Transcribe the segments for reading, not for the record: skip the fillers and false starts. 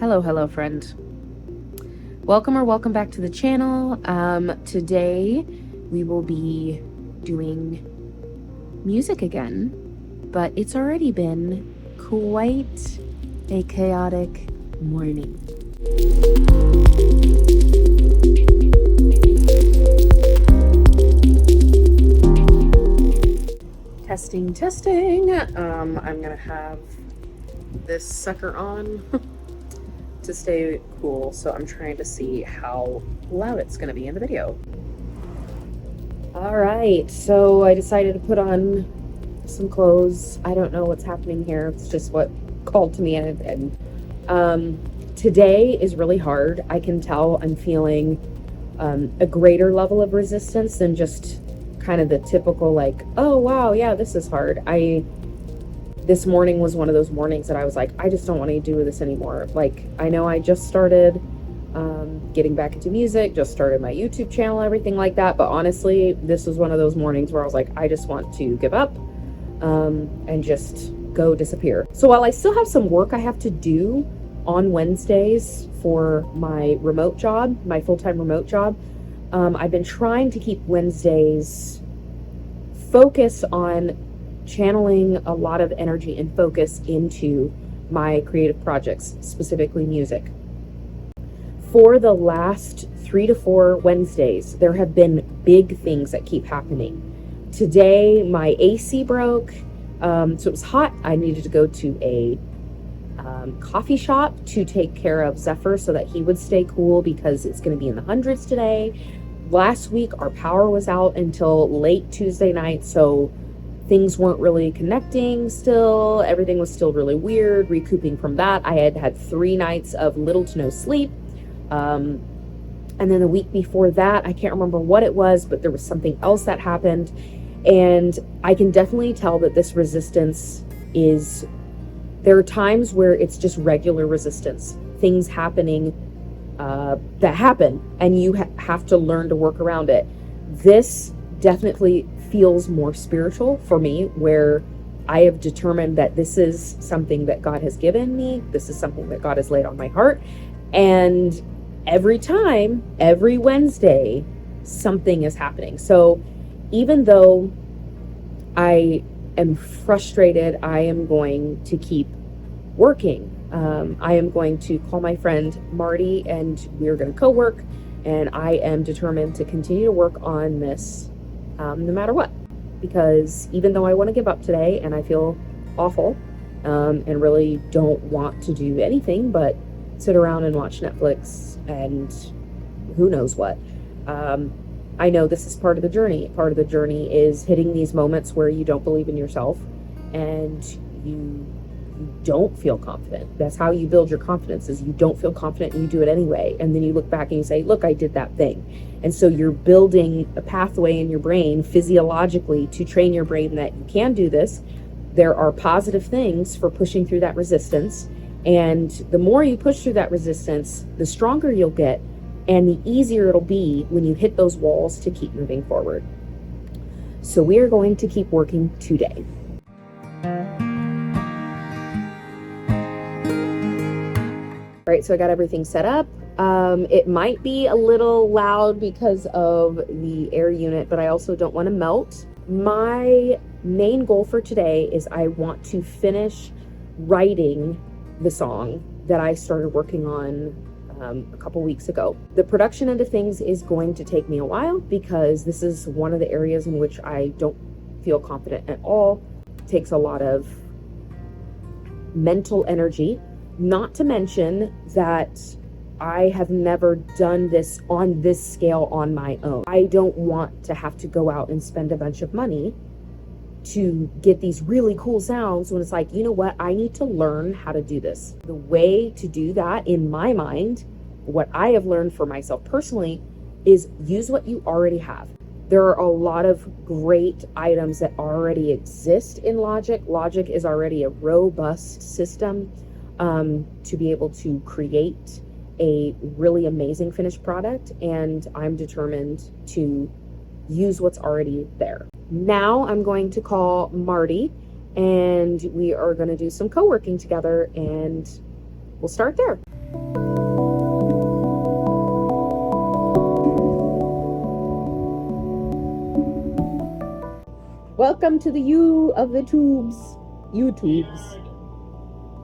Hello, friend. Welcome back to the channel. Today we will be doing music again, but it's already been quite a chaotic morning. Testing. I'm gonna have this sucker on to stay cool, so I'm trying to see how loud it's going to be in the video. Alright, so I decided to put on some clothes. I don't know what's happening here. It's just what called to me, and today is really hard. I can tell I'm feeling a greater level of resistance than just kind of the typical like, oh wow, yeah, this is hard. This morning was one of those mornings that I was like, I just don't want to do this anymore. Like, I know I just started getting back into music, just started my YouTube channel, everything like that. But honestly, this was one of those mornings where I was like, I just want to give up and just go disappear. So while I still have some work I have to do on Wednesdays for my remote job, my full-time remote job, I've been trying to keep Wednesdays focus on channeling a lot of energy and focus into my creative projects, specifically music. For the last 3 to 4 Wednesdays, there have been big things that keep happening. Today, my AC broke, so it was hot. I needed to go to a coffee shop to take care of Zephyr so that he would stay cool because it's going to be in the hundreds today. Last week, our power was out until late Tuesday night, so things weren't really connecting still. Everything was still really weird. Recouping from that, I had 3 nights of little to no sleep. And then the week before that, I can't remember what it was, but there was something else that happened. And I can definitely tell that this resistance is, there are times where it's just regular resistance. Things happening that happen, and you have to learn to work around it. This definitely feels more spiritual for me, where I have determined that this is something that God has given me. This is something that God has laid on my heart. And every time, every Wednesday, something is happening. So even though I am frustrated, I am going to keep working. I am going to call my friend Marty, and we're going to co-work, and I am determined to continue to work on this no matter what, because even though I want to give up today and I feel awful and really don't want to do anything but sit around and watch Netflix and who knows what, I know this is part of the journey. Part of the journey is hitting these moments where you don't believe in yourself and you don't feel confident. That's how you build your confidence, is you don't feel confident and you do it anyway. And then you look back and you say, look, I did that thing. And so you're building a pathway in your brain physiologically to train your brain that you can do this. There are positive things for pushing through that resistance. And the more you push through that resistance, the stronger you'll get and the easier it'll be when you hit those walls to keep moving forward. So we are going to keep working today. All right, so I got everything set up. It might be a little loud because of the air unit, but I also don't want to melt. My main goal for today is I want to finish writing the song that I started working on a couple weeks ago. The production end of things is going to take me a while because this is one of the areas in which I don't feel confident at all. It takes a lot of mental energy. Not to mention that I have never done this on this scale on my own. I don't want to have to go out and spend a bunch of money to get these really cool sounds when it's like, you know what, I need to learn how to do this. The way to do that, in my mind, what I have learned for myself personally, is use what you already have. There are a lot of great items that already exist in Logic. Logic is already a robust system to be able to create a really amazing finished product, and I'm determined to use what's already there. Now I'm going to call Marty, and we are going to do some co-working together, and we'll start there. Welcome to the U of the tubes. YouTubes.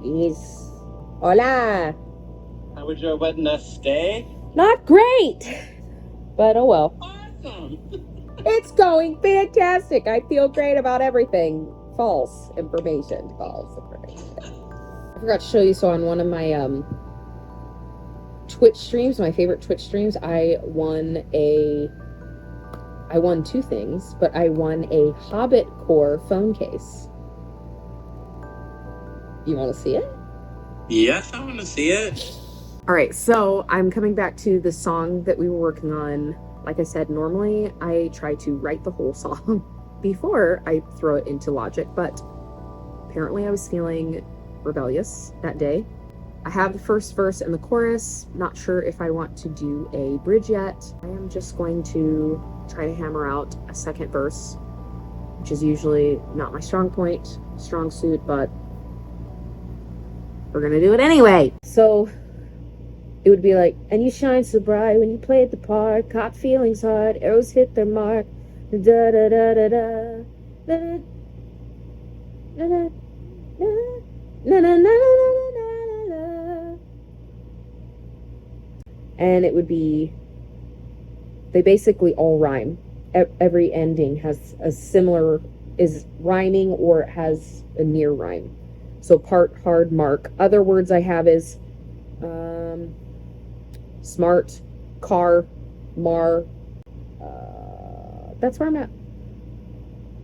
Yes. Hola. How was your Wednesday? Not great. But oh well. Awesome. It's going fantastic. I feel great about everything. False information. False information. I forgot to show you, so on one of my Twitch streams, my favorite Twitch streams, I won two things, but I won a Hobbit Core phone case. You want to see it? Yes, I want to see it. All right, so I'm coming back to the song that we were working on. Like I said, normally I try to write the whole song before I throw it into Logic, but apparently I was feeling rebellious that day. I have the first verse and the chorus. Not sure if I want to do a bridge yet. I am just going to try to hammer out a second verse, which is usually not my strong suit, but we're gonna do it anyway. So it would be like, and you shine so bright when you played the part, caught feelings hard, arrows hit their mark, da da da da da da da da da na na na na. And it would be, they basically all rhyme. Every ending has a similar, is rhyming or it has a near rhyme. So part, hard, mark. Other words I have is smart, car, mar. That's where I'm at.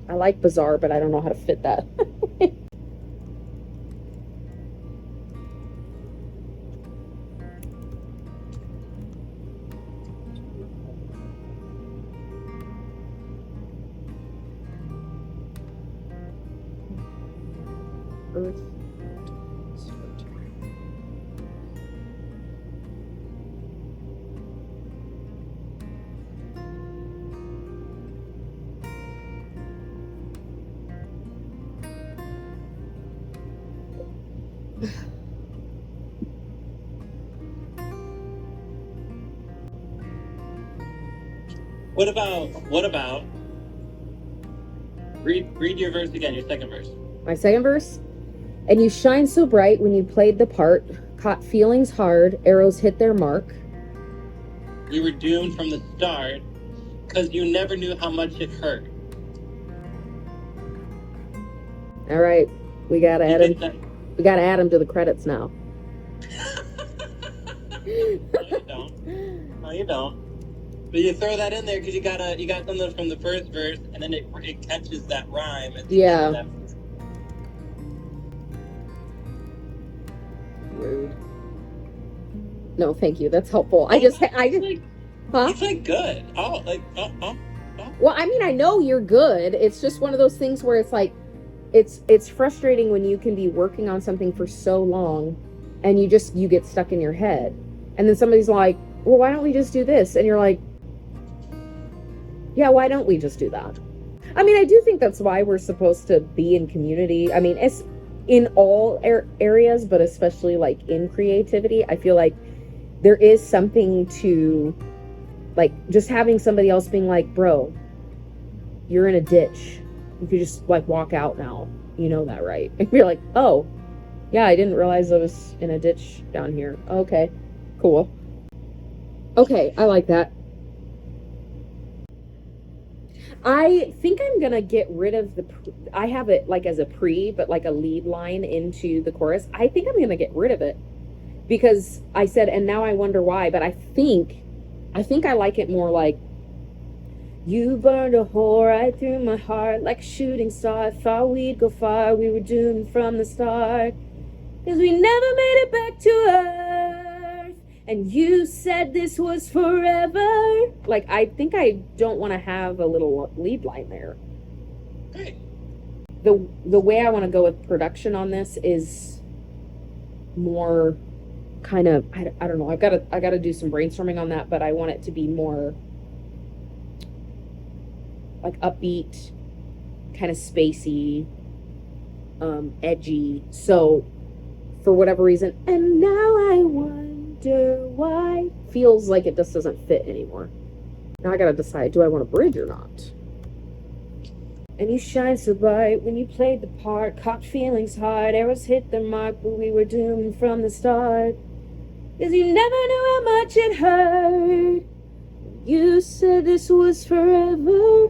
I like bizarre, but I don't know how to fit that. Earth. What about read your verse again, your second verse. My second verse? And you shine so bright when you played the part, caught feelings hard, arrows hit their mark. You were doomed from the start because you never knew how much it hurt. All right, we gotta add him. We gotta add him to the credits now. No, you don't. No, you don't. But you throw that in there because you got something from the first verse, and then it catches that rhyme. At the end of that. Rude. No, thank you. That's helpful. I just, huh? It's like good. Well, I mean, I know you're good. It's just one of those things where it's like, it's frustrating when you can be working on something for so long, and you get stuck in your head, and then somebody's like, well, why don't we just do this? And you're like, yeah, why don't we just do that? I mean, I do think that's why we're supposed to be in community. I mean, it's in all areas, but especially like in creativity, I feel like there is something to like just having somebody else being like, bro, you're in a ditch. You could just like walk out now. You know that, right? And you're like, oh, yeah, I didn't realize I was in a ditch down here. Okay, cool. Okay, I like that. I think I'm gonna get rid of I have it like as a but like a lead line into the chorus. I think I'm gonna get rid of it because I said, and now I wonder why, but I think I like it more like, you burned a hole right through my heart like a shooting star. I thought we'd go far, we were doomed from the start, 'cause we never made it back to Earth. And you said this was forever. Like, I think I don't want to have a little lead line there. Great. The way I want to go with production on this is more kind of, I don't know. I gotta do some brainstorming on that, but I want it to be more like upbeat, kind of spacey, edgy. So for whatever reason, and now I wonder why, feels like it just doesn't fit anymore. Now I gotta decide, do I want a bridge or not? And you shine so bright when you played the part. Caught feelings hard, arrows hit the mark, but we were doomed from the start. 'Cause you never knew how much it hurt. You said this was forever.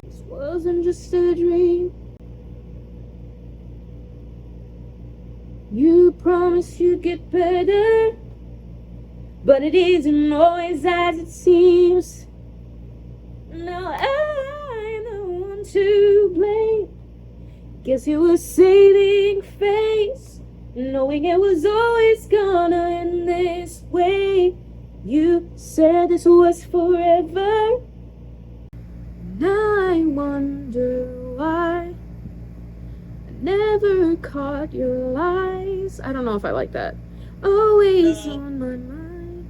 This wasn't just a dream. You promised you'd get better, but it isn't always as it seems. Now I'm the one to blame. Guess you were saving face, knowing it was always gonna end this way. You said this was forever. Now I wonder why I never caught your lies. I don't know if I like that. Always on my mind.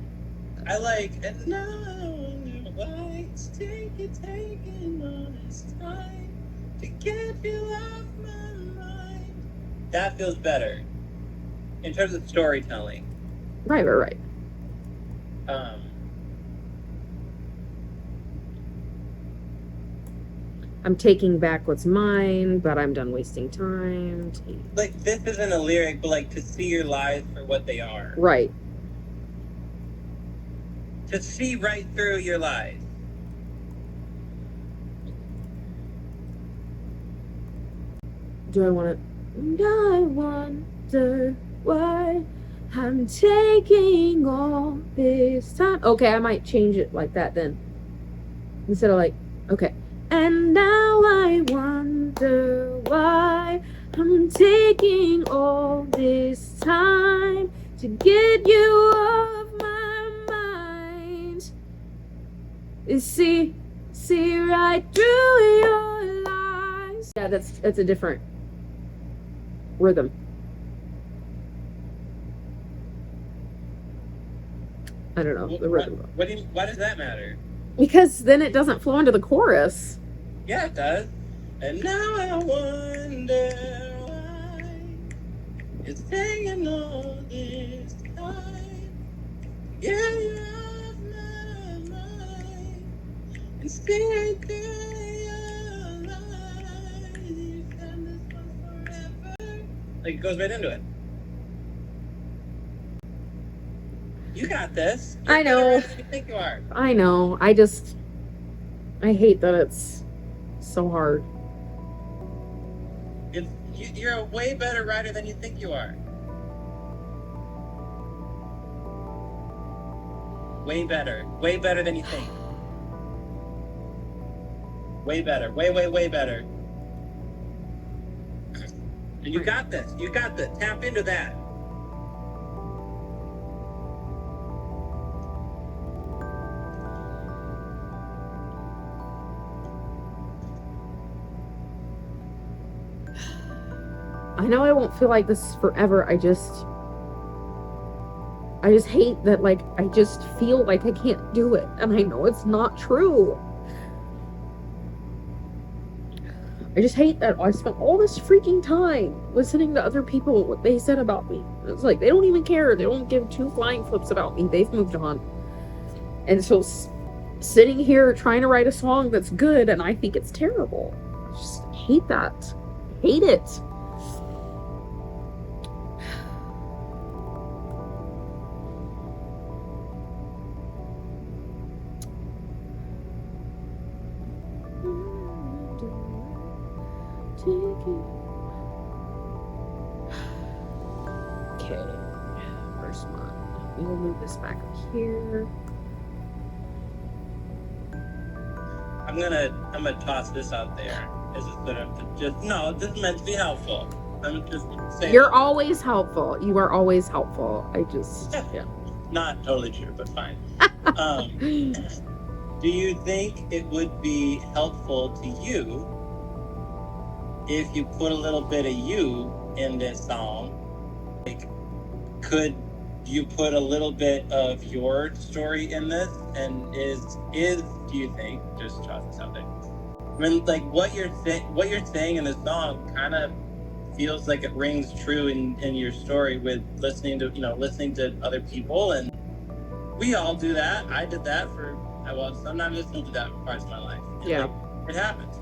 I like, and now I wonder why it's taking all this time to get you off my mind. That feels better in terms of storytelling. Right. I'm taking back what's mine, but I'm done wasting time. Like, this isn't a lyric, but like, to see your lies for what they are. Right. To see right through your lies. Do I want to? And I wonder why I'm taking all this time. Okay, I might change it like that then. Instead of like, okay. And now I wonder why I'm taking all this time to get you off my mind. See right through your lies. Yeah, that's a different rhythm. I don't know the rhythm. Why does that matter? Because then it doesn't flow into the chorus. Yeah, it does. And now I wonder why it's taking all this time. Yeah, you're off my mind. And stay through your lies. You said this was forever. Like, it goes right into it. You got this. You're I know. better than you think you are. I know. I hate that it's so hard. You're a way better writer than you think you are. Way better. Way better than you think. Way better. Way better. And you got this. You got this. Tap into that. I know I won't feel like this forever. I just hate that, like, I just feel like I can't do it. And I know it's not true. I just hate that I spent all this freaking time listening to other people, what they said about me. It's like, they don't even care. They don't give two flying flips about me. They've moved on. And so sitting here trying to write a song that's good, and I think it's terrible. I just hate that. I hate it. Okay, first one. We will move this back up here. I'm gonna toss this out there. This is this is meant to be helpful. I'm just saying. You're always helpful. You are always helpful. I just yeah. Not totally true, but fine. Do you think it would be helpful to you if you put a little bit of you in this song? Like, could you put a little bit of your story in this? And do you think, just toss this out there, when like what you're saying in this song kind of feels like it rings true in your story with listening to other people, and we all do that. I did that sometimes I still do that for parts of my life. Yeah. Like, it happens.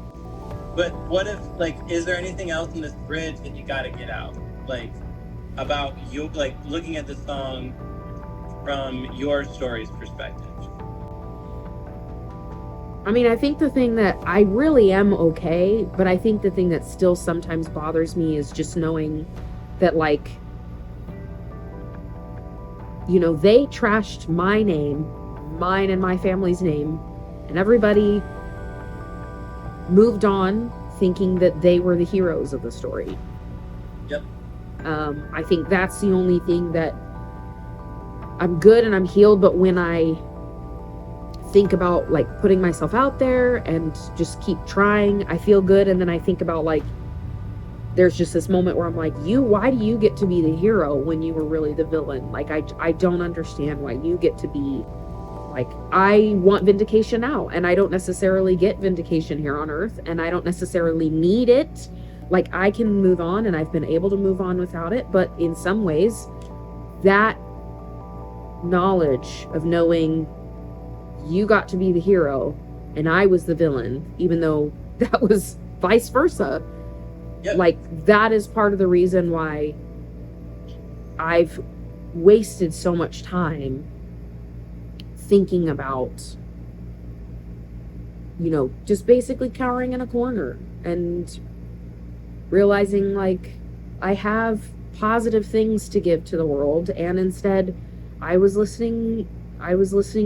But what if, like, is there anything else in this bridge that you got to get out? Like, about you, like, looking at the song from your story's perspective? I mean, I think the thing that I really am okay, but I think the thing that still sometimes bothers me is just knowing that, like, you know, they trashed my name, mine and my family's name, and everybody moved on thinking that they were the heroes of the story. Yep. I think that's the only thing that I'm good and I'm healed, but when I think about like putting myself out there and just keep trying, I feel good, and then I think about like there's just this moment where I'm like, why do you get to be the hero when you were really the villain? Like I don't understand why you get to be like, I want vindication now, and I don't necessarily get vindication here on earth, and I don't necessarily need it. Like, I can move on, and I've been able to move on without it, but in some ways that knowledge of knowing you got to be the hero and I was the villain, even though that was vice versa. Yep. Like, that is part of the reason why I've wasted so much time thinking about, you know, just basically cowering in a corner and realizing like I have positive things to give to the world, and instead I was listening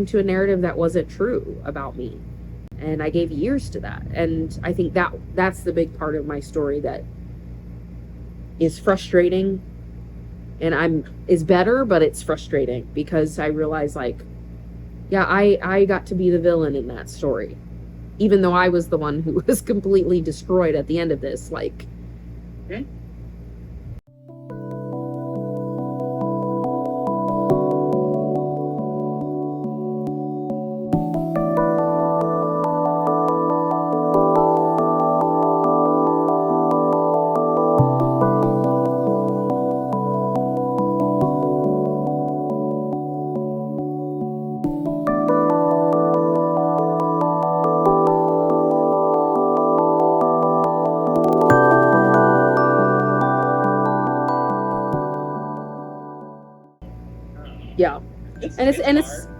to a narrative that wasn't true about me, and I gave years to that. And I think that's the big part of my story that is frustrating, and is better, but it's frustrating because I realize like, yeah, I got to be the villain in that story, even though I was the one who was completely destroyed at the end of this. Like, yeah.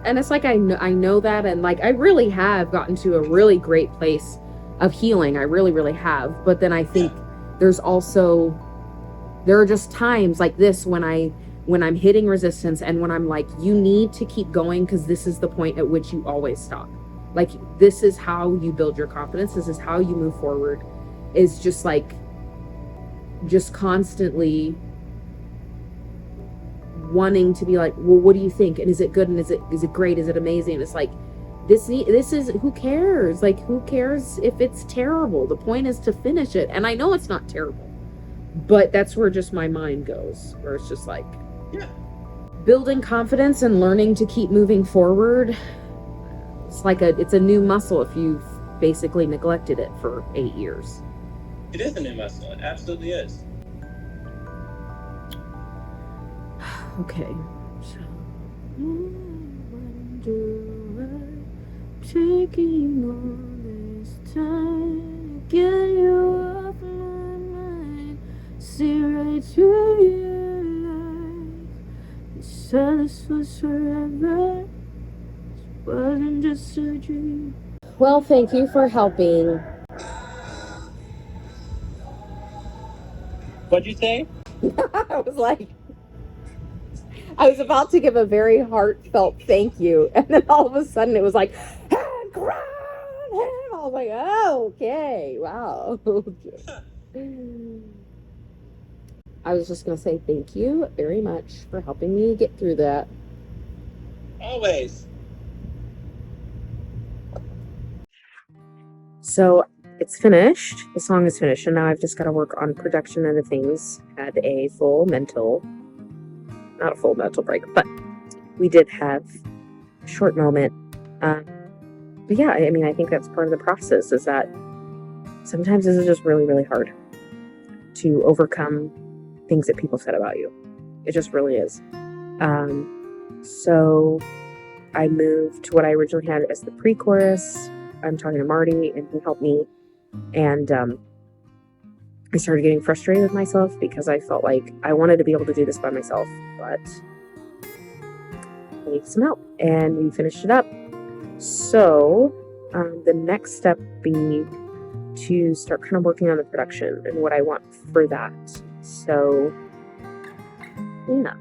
And it's like I know that, and like I really have gotten to a really great place of healing. I really, really have. But then I think there are just times like this when I'm hitting resistance, and when I'm like, you need to keep going, because this is the point at which you always stop. Like, this is how you build your confidence. This is how you move forward. Is just like, just constantly wanting to be like, well, what do you think? And is it good? And is it great? Is it amazing? And it's like, this is, who cares? Like, who cares if it's terrible? The point is to finish it. And I know it's not terrible, but that's where just my mind goes, where it's just like, building confidence and learning to keep moving forward. It's like it's a new muscle if you've basically neglected it for 8 years. It is a new muscle. It absolutely is. Okay, so wonder I'm taking all this time to get you off my mind, see right through your eyes. You said this was forever, this wasn't just a dream. Well, thank you for helping. What'd you say? I was about to give a very heartfelt thank you, and then all of a sudden it was like, hand crown, hand. I was like, oh, okay, wow. I was just going to say thank you very much for helping me get through that. Always. So it's finished. The song is finished, and now I've just got to work on production and the things. Had a not a full mental break, but we did have a short moment. But yeah, I mean, I think that's part of the process, is that sometimes this is just really, really hard to overcome things that people said about you. It just really is. So I moved to what I originally had as the pre-chorus. I'm talking to Marty, and he helped me And I started getting frustrated with myself because I felt like I wanted to be able to do this by myself, but I needed some help, and we finished it up. So the next step being to start kind of working on the production and what I want for that. So yeah.